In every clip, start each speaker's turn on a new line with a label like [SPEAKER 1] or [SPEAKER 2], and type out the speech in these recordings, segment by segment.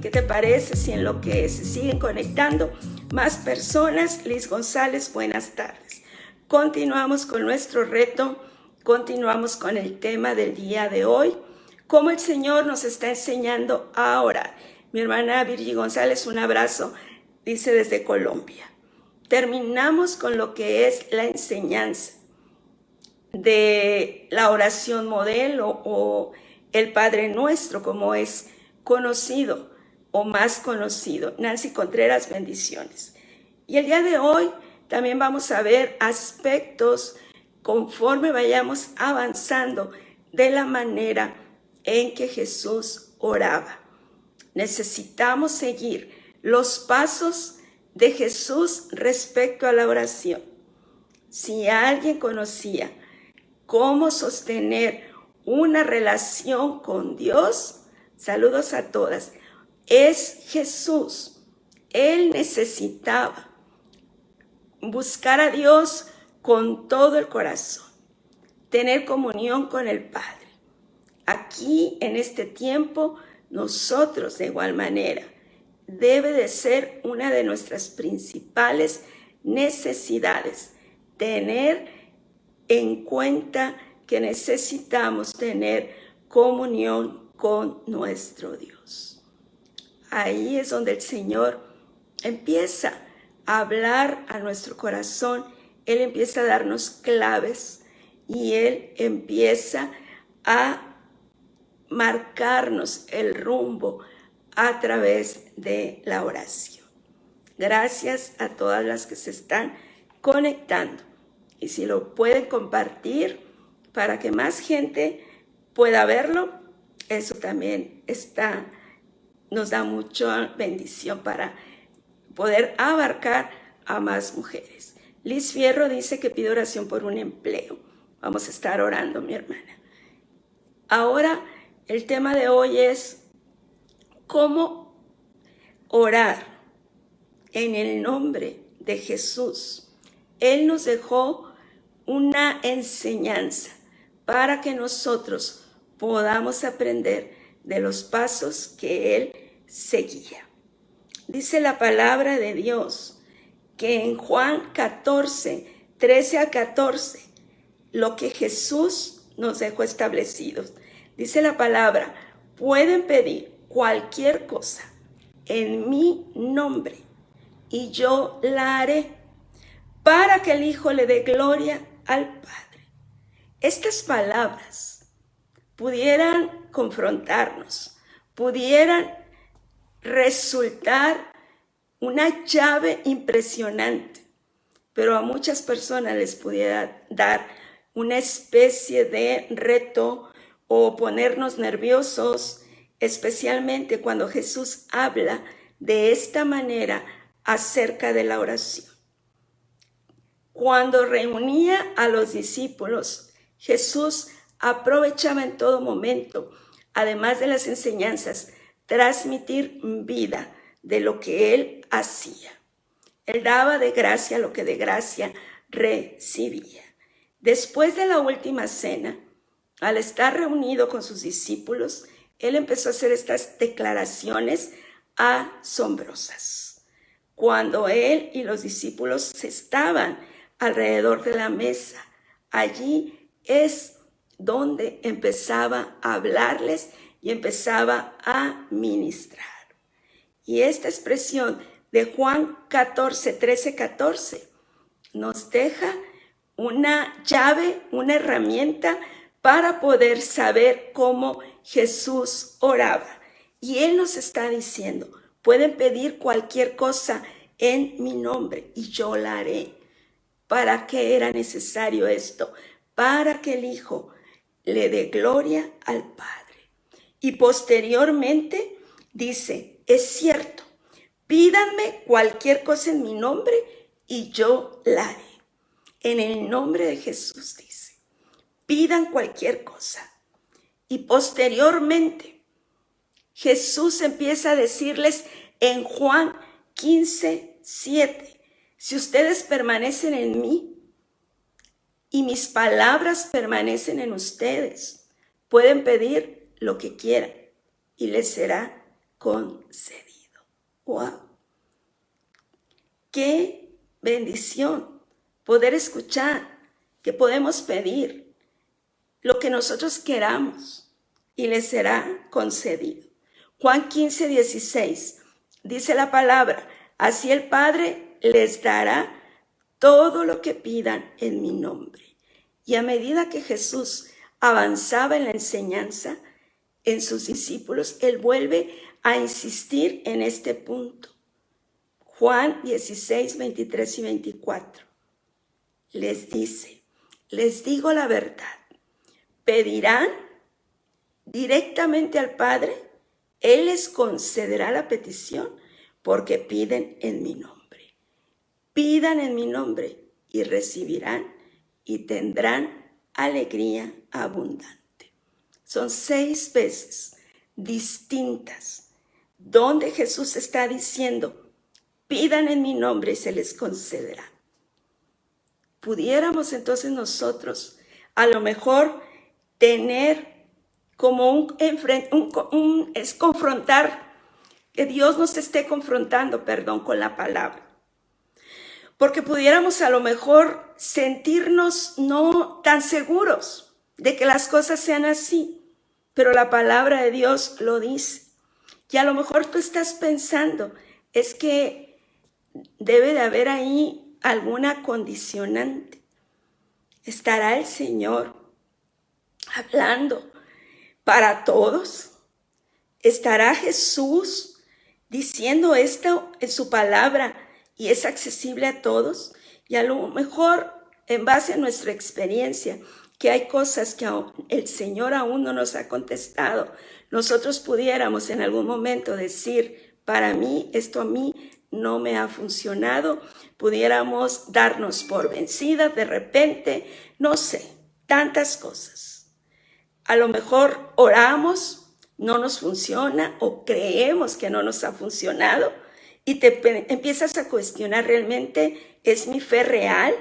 [SPEAKER 1] ¿Qué te parece si en lo que se siguen conectando más personas? Liz González, buenas tardes. Continuamos con nuestro reto, continuamos con el tema del día de hoy, cómo el Señor nos está enseñando a orar. Mi hermana Virgi González, un abrazo, dice desde Colombia. Terminamos con lo que es la enseñanza de la oración modelo o el Padre Nuestro, como es conocido o más conocido. Nancy Contreras, bendiciones. Y el día de hoy también vamos a ver aspectos conforme vayamos avanzando de la manera en que Jesús oraba. Necesitamos seguir los pasos de Jesús respecto a la oración. Si alguien conocía cómo sostener una relación con Dios, saludos a todas, es Jesús. Él necesitaba buscar a Dios con todo el corazón, tener comunión con el Padre. Aquí, en este tiempo, nosotros de igual manera, debe de ser una de nuestras principales necesidades, tener en cuenta que necesitamos tener comunión con nuestro Dios. Ahí es donde el Señor empieza a hablar a nuestro corazón, Él empieza a darnos claves y Él empieza a marcarnos el rumbo a través de la oración. Gracias a todas las que se están conectando. Y si lo pueden compartir para que más gente pueda verlo, eso también nos da mucha bendición para poder abarcar a más mujeres. Liz Fierro dice que pide oración por un empleo. Vamos a estar orando, mi hermana. Ahora, el tema de hoy es cómo orar en el nombre de Jesús. Él nos dejó una enseñanza para que nosotros podamos aprender de los pasos que Él seguía. Dice la palabra de Dios que en Juan 14, 13 a 14, lo que Jesús nos dejó establecido. Dice la palabra, pueden pedir cualquier cosa en mi nombre y yo la haré para que el Hijo le dé gloria al Padre. Estas palabras pudieran confrontarnos, pudieran resultar una llave impresionante, pero a muchas personas les pudiera dar una especie de reto o ponernos nerviosos, especialmente cuando Jesús habla de esta manera acerca de la oración. Cuando reunía a los discípulos, Jesús aprovechaba en todo momento, además de las enseñanzas, transmitir vida de lo que Él hacía. Él daba de gracia lo que de gracia recibía. Después de la última cena, al estar reunido con sus discípulos, Él empezó a hacer estas declaraciones asombrosas. Cuando Él y los discípulos estaban alrededor de la mesa, allí es donde empezaba a hablarles y empezaba a ministrar. Y esta expresión de Juan 14, 13, 14 nos deja una llave, una herramienta para poder saber cómo Jesús oraba. Y Él nos está diciendo, pueden pedir cualquier cosa en mi nombre y yo la haré. ¿Para qué era necesario esto? Para que el Hijo le dé gloria al Padre. Y posteriormente dice, es cierto, pídanme cualquier cosa en mi nombre y yo la haré. En el nombre de Jesús dice, pidan cualquier cosa. Y posteriormente, Jesús empieza a decirles en Juan 15, 7, si ustedes permanecen en mí y mis palabras permanecen en ustedes, pueden pedir lo que quieran y les será concedido. ¡Wow! ¡Qué bendición poder escuchar que podemos pedir lo que nosotros queramos y les será concedido! Juan 15:16 dice la palabra: así el Padre les dará todo lo que pidan en mi nombre. Y a medida que Jesús avanzaba en la enseñanza en sus discípulos, él vuelve a insistir en este punto. Juan 16, 23 y 24 les dice: les digo la verdad, pedirán directamente al Padre, él les concederá la petición porque piden en mi nombre. Pidan en mi nombre y recibirán y tendrán alegría abundante. Son 6 veces distintas donde Jesús está diciendo: pidan en mi nombre y se les concederá. Pudiéramos entonces nosotros a lo mejor tener como es confrontar, que Dios nos esté confrontando, con la palabra. Porque pudiéramos a lo mejor sentirnos no tan seguros de que las cosas sean así, pero la palabra de Dios lo dice. Y a lo mejor tú estás pensando, es que debe de haber ahí alguna condicionante. ¿Estará el Señor hablando para todos? ¿Estará Jesús diciendo esto en su palabra y es accesible a todos? Y a lo mejor, en base a nuestra experiencia, que hay cosas que el Señor aún no nos ha contestado, nosotros pudiéramos en algún momento decir: para mí, esto a mí no me ha funcionado. Pudiéramos darnos por vencidas de repente, no sé, tantas cosas. A lo mejor oramos, no nos funciona, o creemos que no nos ha funcionado, y te empiezas a cuestionar: ¿realmente es mi fe real?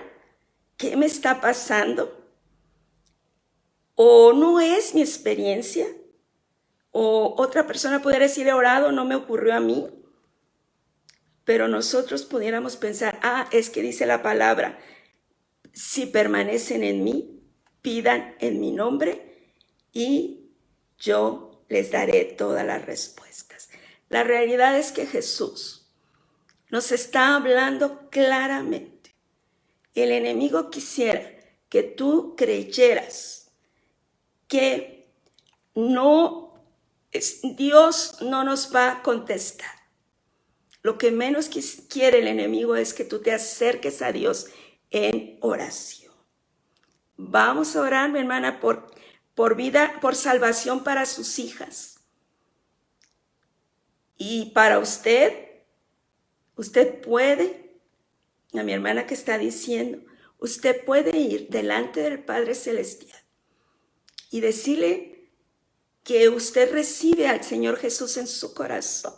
[SPEAKER 1] ¿Qué me está pasando? ¿O no es mi experiencia? O otra persona pudiera decir: he orado, no me ocurrió a mí. Pero nosotros pudiéramos pensar: es que dice la palabra, si permanecen en mí, pidan en mi nombre y yo les daré todas las respuestas. La realidad es que Jesús nos está hablando claramente. El enemigo quisiera que tú creyeras que Dios no nos va a contestar. Lo que menos quiere el enemigo es que tú te acerques a Dios en oración. Vamos a orar, mi hermana, por vida, por salvación para sus hijas. Y para usted puede, a mi hermana que está diciendo, usted puede ir delante del Padre Celestial y decirle que usted recibe al Señor Jesús en su corazón,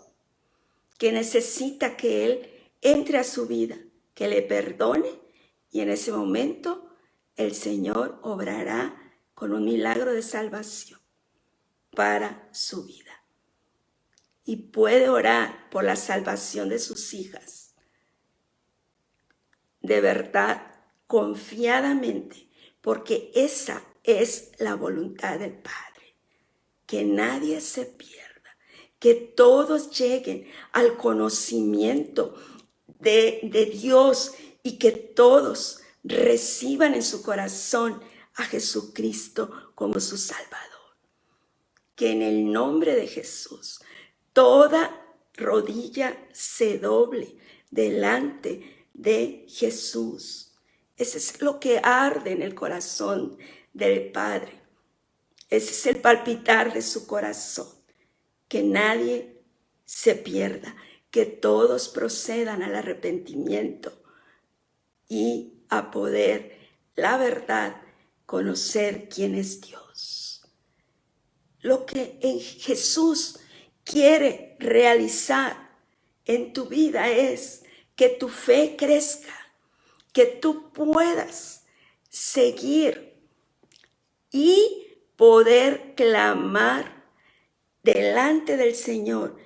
[SPEAKER 1] que necesita que Él entre a su vida, que le perdone, y en ese momento el Señor obrará con un milagro de salvación para su vida. Y puede orar por la salvación de sus hijas, de verdad, confiadamente, porque esa es la voluntad del Padre, que nadie se pierda, que todos lleguen al conocimiento de Dios y que todos reciban en su corazón a Jesucristo como su Salvador. Que en el nombre de Jesús toda rodilla se doble delante de Jesús. Ese es lo que arde en el corazón del Padre. Ese es el palpitar de su corazón. Que nadie se pierda, que todos procedan al arrepentimiento y a poder, la verdad, conocer quién es Dios. Lo que en Jesús quiere realizar en tu vida es que tu fe crezca, que tú puedas seguir y poder clamar delante del Señor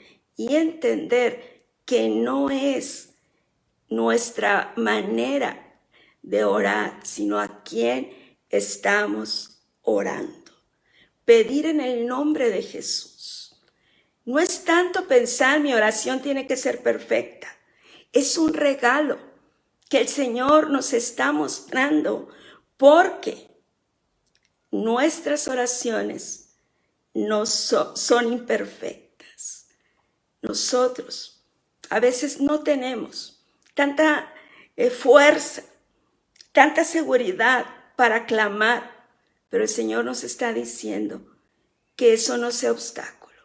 [SPEAKER 1] y entender que no es nuestra manera de orar, sino a quién estamos orando. Pedir en el nombre de Jesús. No es tanto pensar mi oración tiene que ser perfecta. Es un regalo que el Señor nos está mostrando, porque nuestras oraciones no son imperfectas. Nosotros a veces no tenemos tanta fuerza, tanta seguridad para clamar, pero el Señor nos está diciendo que eso no sea obstáculo.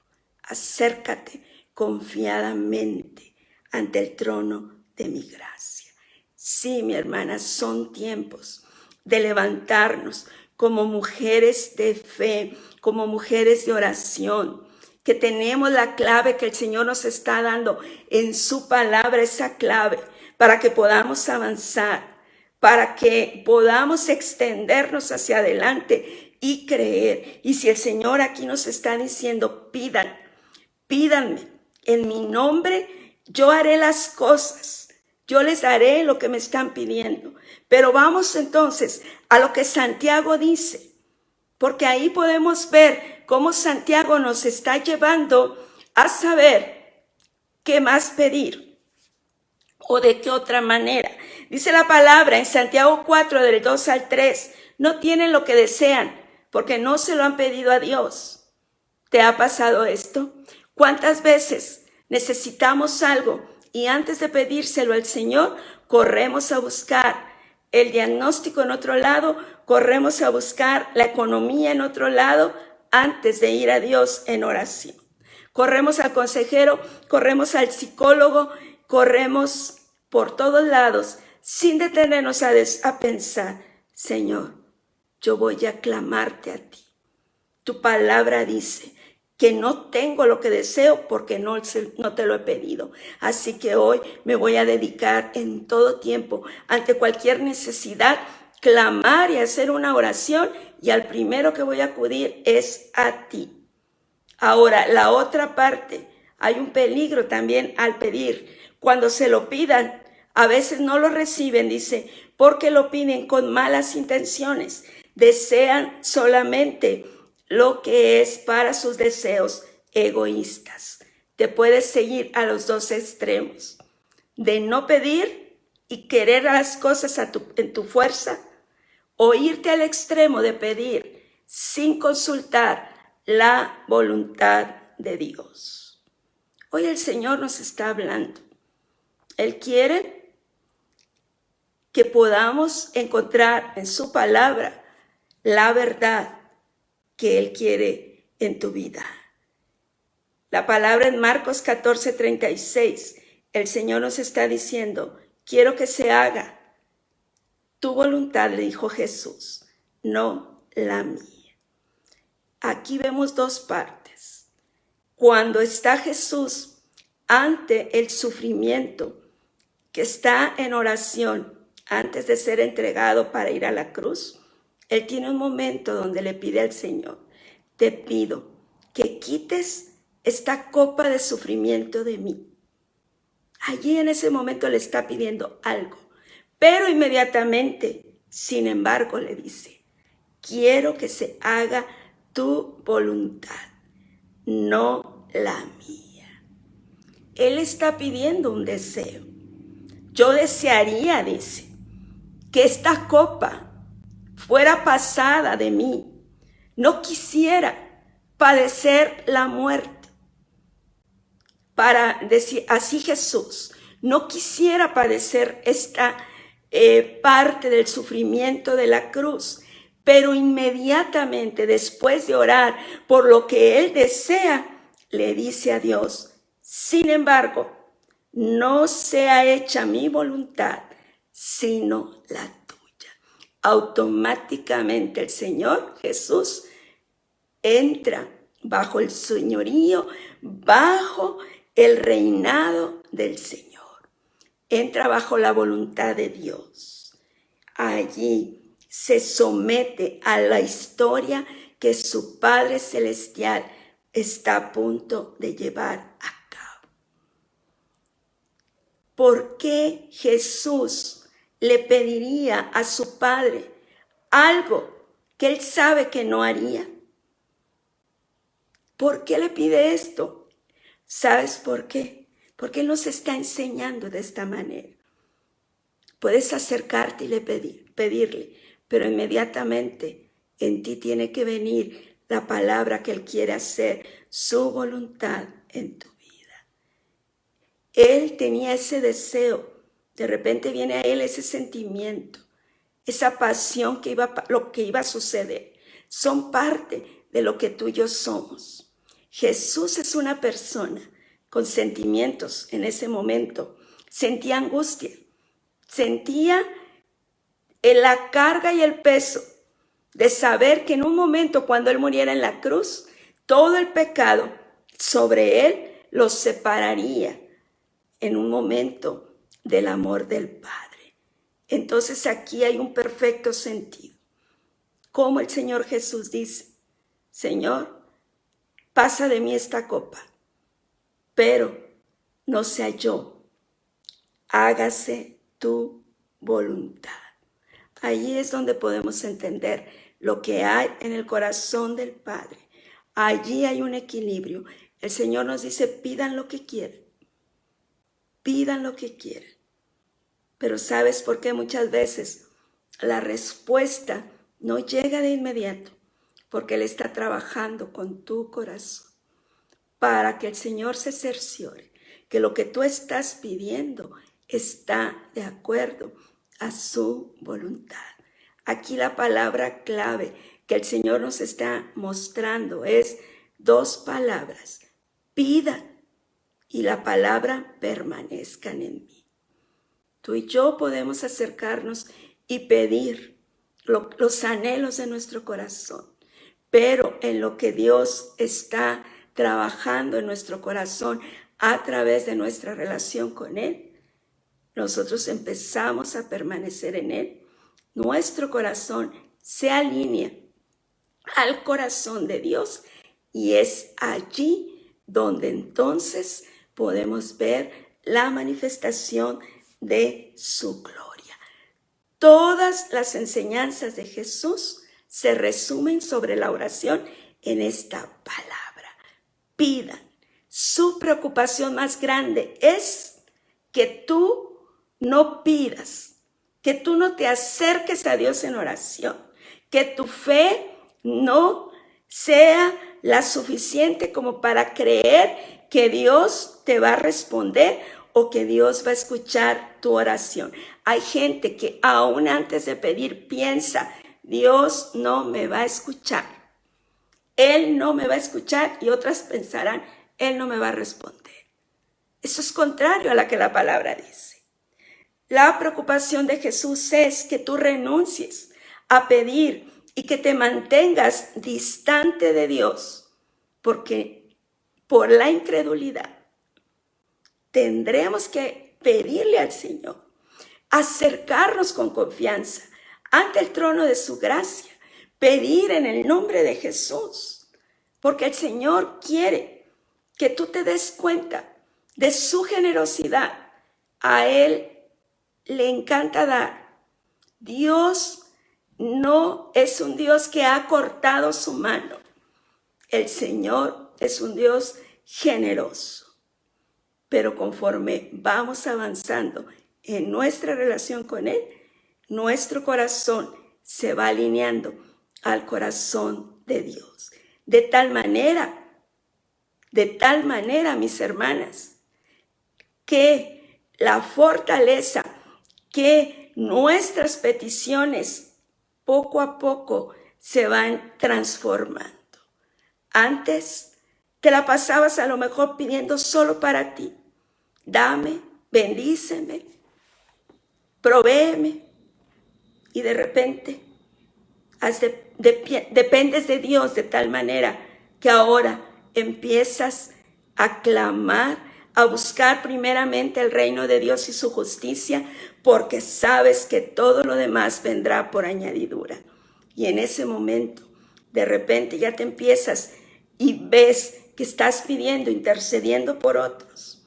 [SPEAKER 1] Acércate confiadamente ante el trono de mi gracia. Sí, mi hermana, son tiempos de levantarnos como mujeres de fe, como mujeres de oración, que tenemos la clave que el Señor nos está dando en su palabra, esa clave para que podamos avanzar, para que podamos extendernos hacia adelante y creer. Y si el Señor aquí nos está diciendo, pídanme en mi nombre, yo haré las cosas, yo les daré lo que me están pidiendo. Pero vamos entonces a lo que Santiago dice, porque ahí podemos ver cómo Santiago nos está llevando a saber qué más pedir o de qué otra manera. Dice la palabra en Santiago 4, del 2 al 3, no tienen lo que desean porque no se lo han pedido a Dios. ¿Te ha pasado esto? ¿Cuántas veces necesitamos algo y antes de pedírselo al Señor, corremos a buscar el diagnóstico en otro lado, corremos a buscar la economía en otro lado antes de ir a Dios en oración? Corremos al consejero, corremos al psicólogo, corremos por todos lados sin detenernos a pensar, Señor, yo voy a clamarte a ti. Tu palabra dice que no tengo lo que deseo porque no te lo he pedido. Así que hoy me voy a dedicar en todo tiempo, ante cualquier necesidad, clamar y hacer una oración, y al primero que voy a acudir es a ti. Ahora, la otra parte, hay un peligro también al pedir. Cuando se lo pidan, a veces no lo reciben, dice, porque lo piden con malas intenciones. Desean solamente lo que es para sus deseos egoístas. Te puedes seguir a los dos extremos, de no pedir y querer las cosas en tu fuerza, o irte al extremo de pedir sin consultar la voluntad de Dios. Hoy el Señor nos está hablando. Él quiere que podamos encontrar en su palabra la verdad que Él quiere en tu vida. La palabra en Marcos 14:36, el Señor nos está diciendo, quiero que se haga tu voluntad, le dijo Jesús, no la mía. Aquí vemos dos partes. Cuando está Jesús ante el sufrimiento, que está en oración antes de ser entregado para ir a la cruz, Él tiene un momento donde le pide al Señor, te pido que quites esta copa de sufrimiento de mí. Allí en ese momento le está pidiendo algo, pero inmediatamente, sin embargo, le dice, quiero que se haga tu voluntad, no la mía. Él está pidiendo un deseo. Yo desearía, dice, que esta copa fuera pasada de mí. No quisiera padecer la muerte. Para decir así Jesús, no quisiera padecer esta parte del sufrimiento de la cruz, pero inmediatamente después de orar por lo que Él desea, le dice a Dios, sin embargo, no sea hecha mi voluntad, sino la tuya. Automáticamente el Señor Jesús entra bajo el señorío, bajo el reinado del Señor. Entra bajo la voluntad de Dios. Allí se somete a la historia que su Padre Celestial está a punto de llevar a cabo. ¿por qué Jesús le pediría a su Padre algo que él sabe que no haría? ¿Por qué le pide esto? ¿Sabes por qué? Porque él nos está enseñando de esta manera. Puedes acercarte y pedirle, pero inmediatamente en ti tiene que venir la palabra que él quiere hacer, su voluntad en tu vida. Él tenía ese deseo, de repente viene a él ese sentimiento, esa pasión lo que iba a suceder. Son parte de lo que tú y yo somos. Jesús es una persona con sentimientos en ese momento. Sentía angustia, sentía la carga y el peso de saber que en un momento cuando él muriera en la cruz, todo el pecado sobre él los separaría en un momento del amor del Padre. Entonces aquí hay un perfecto sentido. Como el Señor Jesús dice, Señor, pasa de mí esta copa, pero no sea yo, hágase tu voluntad. Allí es donde podemos entender lo que hay en el corazón del Padre. Allí hay un equilibrio. El Señor nos dice, pidan lo que quieran. Pidan lo que quieran. Pero ¿sabes por qué muchas veces la respuesta no llega de inmediato? Porque Él está trabajando con tu corazón para que el Señor se cerciore que lo que tú estás pidiendo está de acuerdo a su voluntad. Aquí la palabra clave que el Señor nos está mostrando es dos palabras: pidan y la palabra permanezcan en mí. Tú y yo podemos acercarnos y pedir los anhelos de nuestro corazón, pero en lo que Dios está trabajando en nuestro corazón a través de nuestra relación con Él, nosotros empezamos a permanecer en Él. Nuestro corazón se alinea al corazón de Dios y es allí donde entonces podemos ver la manifestación de su gloria. Todas las enseñanzas de Jesús se resumen sobre la oración en esta palabra: pidan. Su preocupación más grande es que tú no pidas, que tú no te acerques a Dios en oración, que tu fe no sea la suficiente como para creer que Dios te va a responder o que Dios va a escuchar tu oración. Hay gente que aún antes de pedir piensa, Dios no me va a escuchar, Él no me va a escuchar, y otras pensarán, Él no me va a responder. Eso es contrario a lo que la palabra dice. La preocupación de Jesús es que tú renuncies a pedir y que te mantengas distante de Dios, porque por la incredulidad tendremos que pedirle al Señor, acercarnos con confianza ante el trono de su gracia, pedir en el nombre de Jesús, porque el Señor quiere que tú te des cuenta de su generosidad. A Él le encanta dar. Dios no es un Dios que ha cortado su mano. El Señor es un Dios generoso. Pero conforme vamos avanzando en nuestra relación con Él, nuestro corazón se va alineando al corazón de Dios. De tal manera, mis hermanas, que la fortaleza, que nuestras peticiones poco a poco se van transformando. Antes te la pasabas a lo mejor pidiendo solo para ti. Dame, bendíceme, provéeme. Y de repente dependes de Dios de tal manera que ahora empiezas a clamar, a buscar primeramente el reino de Dios y su justicia, porque sabes que todo lo demás vendrá por añadidura. Y en ese momento, de repente ya te empiezas y ves que estás pidiendo, intercediendo por otros.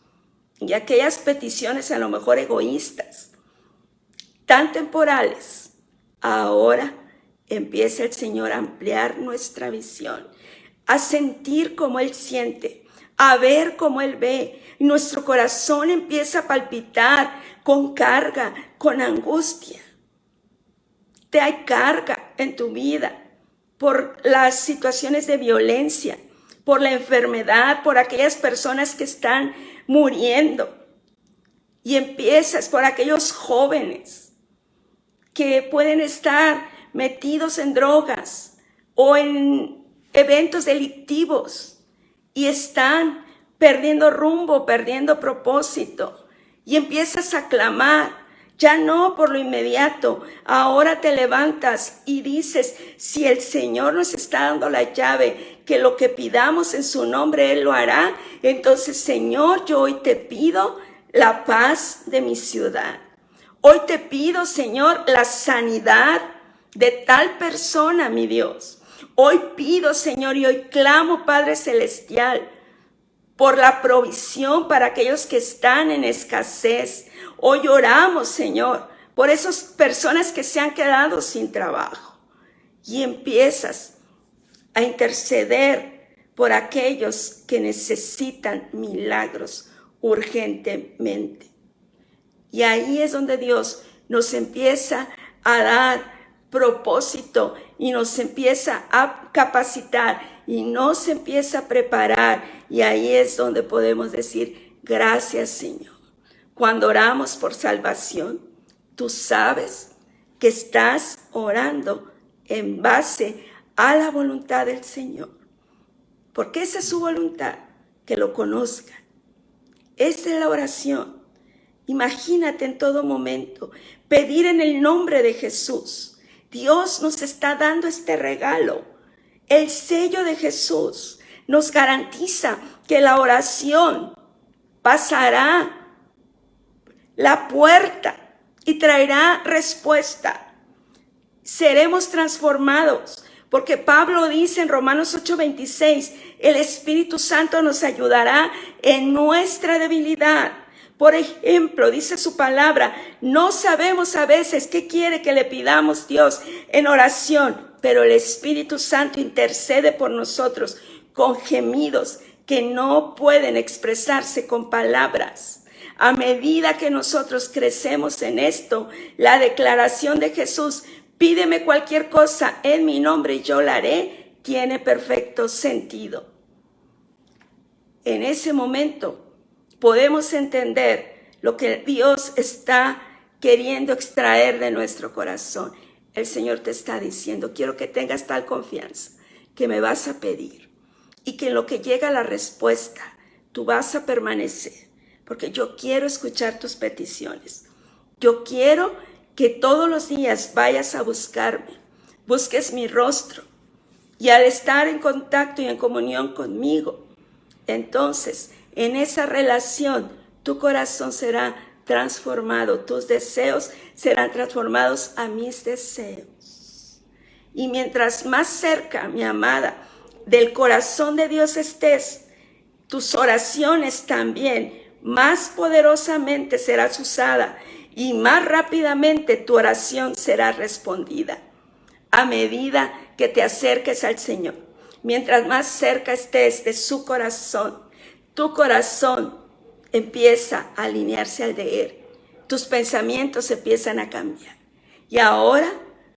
[SPEAKER 1] y aquellas peticiones a lo mejor egoístas, tan temporales, ahora empieza el Señor a ampliar nuestra visión, a sentir como Él siente, a ver como Él ve. Y nuestro corazón empieza a palpitar con carga, con angustia. Te hay carga en tu vida por las situaciones de violencia, por la enfermedad, por aquellas personas que están muriendo. Y empiezas por aquellos jóvenes que pueden estar metidos en drogas o en eventos delictivos y están perdiendo rumbo, perdiendo propósito. Y empiezas a clamar, ya no por lo inmediato. Ahora te levantas y dices, si el Señor nos está dando la llave, que lo que pidamos en su nombre Él lo hará. Entonces, Señor, yo hoy te pido la paz de mi ciudad. Hoy te pido, Señor, la sanidad de tal persona, mi Dios. Hoy pido, Señor, y hoy clamo, Padre Celestial, por la provisión para aquellos que están en escasez. Hoy oramos, Señor, por esas personas que se han quedado sin trabajo. Y empiezas a interceder por aquellos que necesitan milagros urgentemente. Y ahí es donde Dios nos empieza a dar propósito y nos empieza a capacitar y nos empieza a preparar. Y ahí es donde podemos decir, gracias, Señor. Cuando oramos por salvación, tú sabes que estás orando en base a la voluntad del Señor. Porque esa es su voluntad, que lo conozcan. Esa es la oración. Imagínate en todo momento pedir en el nombre de Jesús. Dios nos está dando este regalo. El sello de Jesús nos garantiza que la oración pasará la puerta y traerá respuesta. Seremos transformados, porque Pablo dice en Romanos 8:26, el Espíritu Santo nos ayudará en nuestra debilidad. Por ejemplo, dice su palabra, no sabemos a veces qué quiere que le pidamos Dios en oración, pero el Espíritu Santo intercede por nosotros con gemidos que no pueden expresarse con palabras. A medida que nosotros crecemos en esto, la declaración de Jesús, pídeme cualquier cosa en mi nombre y yo la haré, tiene perfecto sentido. En ese momento podemos entender lo que Dios está queriendo extraer de nuestro corazón. El Señor te está diciendo, quiero que tengas tal confianza que me vas a pedir y que en lo que llega la respuesta, tú vas a permanecer. Porque yo quiero escuchar tus peticiones. Yo quiero que todos los días vayas a buscarme, busques mi rostro. Y al estar en contacto y en comunión conmigo, entonces en esa relación tu corazón será transformado, tus deseos serán transformados a mis deseos. Y mientras más cerca, mi amada, del corazón de Dios estés, tus oraciones también más poderosamente serás usada y más rápidamente tu oración será respondida. A medida que te acerques al Señor, mientras más cerca estés de su corazón, tu corazón empieza a alinearse al de Él. Tus pensamientos empiezan a cambiar. Y ahora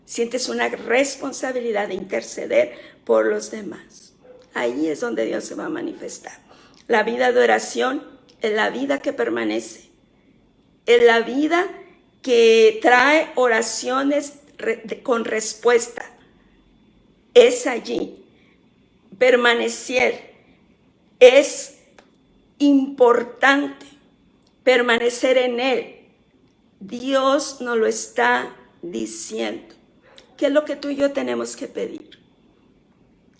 [SPEAKER 1] sientes una responsabilidad de interceder por los demás. Ahí es donde Dios se va a manifestar. La vida de oración es la vida que permanece, es la vida que trae oraciones con respuesta. Es allí, permanecer. Es importante permanecer en Él. Dios nos lo está diciendo. ¿Qué es lo que tú y yo tenemos que pedir?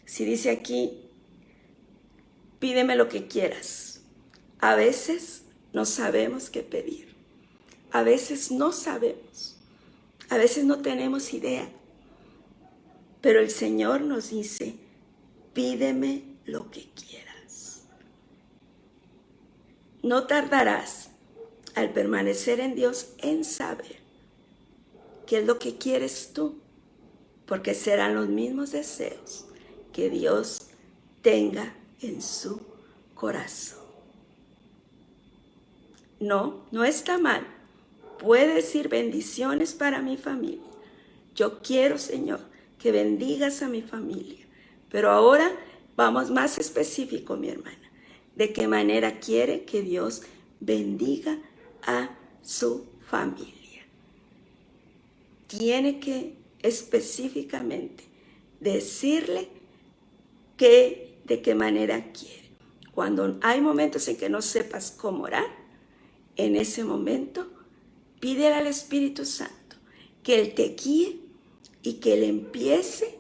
[SPEAKER 1] Si dice aquí, pídeme lo que quieras. A veces no sabemos qué pedir. A veces no sabemos. A veces no tenemos idea. Pero el Señor nos dice, pídeme lo que quieras. no tardarás al permanecer en Dios en saber qué es lo que quieres tú, porque serán los mismos deseos que Dios tenga en su corazón. No, no está mal. Puede decir bendiciones para mi familia. Yo quiero, Señor, que bendigas a mi familia. Pero ahora vamos más específico, mi hermana. ¿De qué manera quiere que Dios bendiga a su familia? Tiene que específicamente decirle de qué manera quiere. Cuando hay momentos en que no sepas cómo orar, en ese momento pídele al Espíritu Santo que Él te guíe y que Él empiece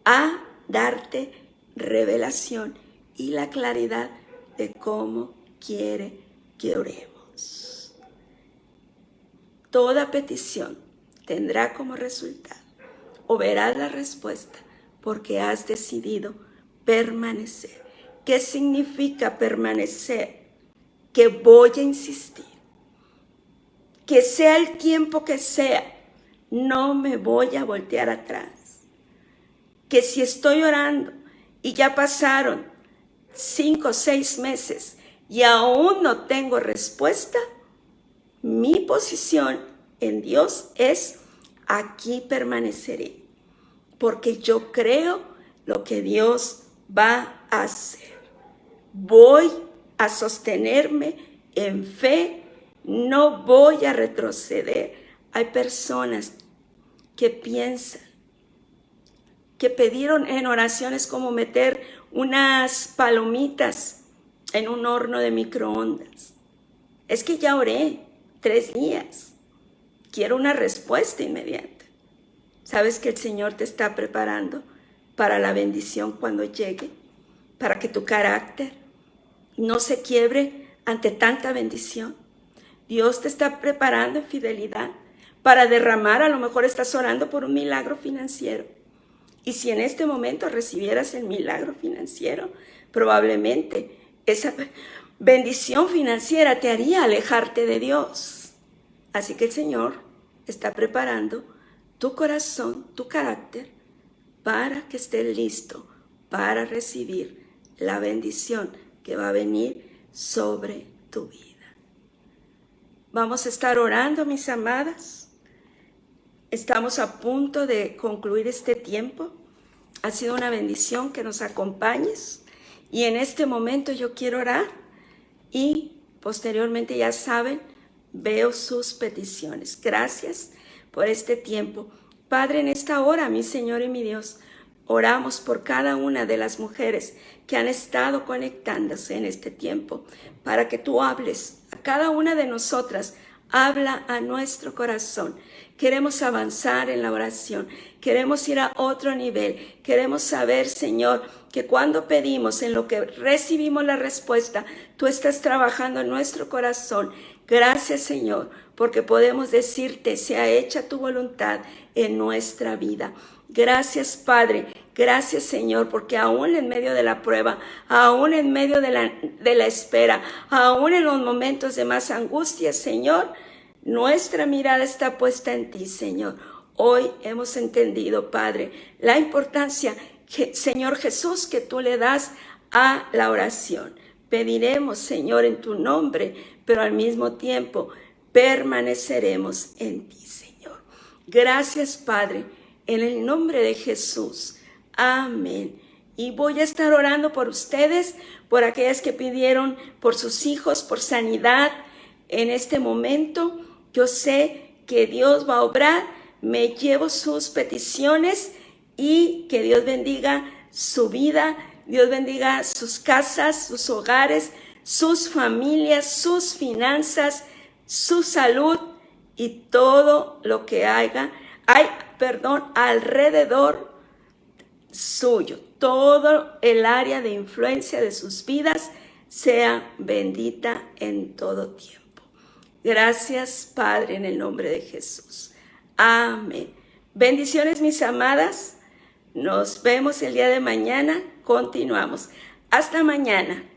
[SPEAKER 1] a darte revelación y la claridad de cómo quiere que oremos. Toda petición tendrá como resultado, o verás la respuesta, porque has decidido permanecer. ¿Qué significa permanecer? Que voy a insistir. Que sea el tiempo que sea, no me voy a voltear atrás. Que si estoy orando y ya pasaron 5 o 6 meses y aún no tengo respuesta, mi posición en Dios es: aquí permaneceré, porque yo creo lo que Dios va a hacer. Voy a sostenerme en fe, no voy a retroceder. Hay personas que piensan que pidieron en oraciones como meter unas palomitas en un horno de microondas. Es que ya oré 3 días. Quiero una respuesta inmediata. ¿Sabes que el Señor te está preparando para la bendición cuando llegue? Para que tu carácter no se quiebre ante tanta bendición. Dios te está preparando en fidelidad para derramar. A lo mejor estás orando por un milagro financiero. Y si en este momento recibieras el milagro financiero, probablemente esa bendición financiera te haría alejarte de Dios. Así que el Señor está preparando tu corazón, tu carácter, para que estés listo para recibir la bendición que va a venir sobre tu vida. Vamos a estar orando, mis amadas. Estamos a punto de concluir este tiempo. Ha sido una bendición que nos acompañes. Y en este momento yo quiero orar y posteriormente, ya saben, veo sus peticiones. Gracias por este tiempo. Padre, en esta hora, mi Señor y mi Dios, oramos por cada una de las mujeres que han estado conectándose en este tiempo, para que tú hables a cada una de nosotras. Habla a nuestro corazón. Queremos avanzar en la oración. Queremos ir a otro nivel. Queremos saber, Señor, que cuando pedimos, en lo que recibimos la respuesta, tú estás trabajando en nuestro corazón. Gracias, Señor, porque podemos decirte: sea hecha tu voluntad en nuestra vida. Gracias, Padre. Gracias, Señor, porque aún en medio de la prueba, aún en medio de la espera, aún en los momentos de más angustia, Señor, nuestra mirada está puesta en ti, Señor. Hoy hemos entendido, Padre, la importancia, Señor Jesús, que tú le das a la oración. Pediremos, Señor, en tu nombre, pero al mismo tiempo permaneceremos en ti, Señor. Gracias, Padre, en el nombre de Jesús. Amén. Y voy a estar orando por ustedes, por aquellas que pidieron por sus hijos, por sanidad. En este momento, yo sé que Dios va a obrar. Me llevo sus peticiones y que Dios bendiga su vida, Dios bendiga sus casas, sus hogares, sus familias, sus finanzas, su salud y todo lo que hay alrededor suyo. Todo el área de influencia de sus vidas sea bendita en todo tiempo. Gracias, Padre, en el nombre de Jesús. Amén. Bendiciones, mis amadas. Nos vemos el día de mañana. Continuamos. Hasta mañana.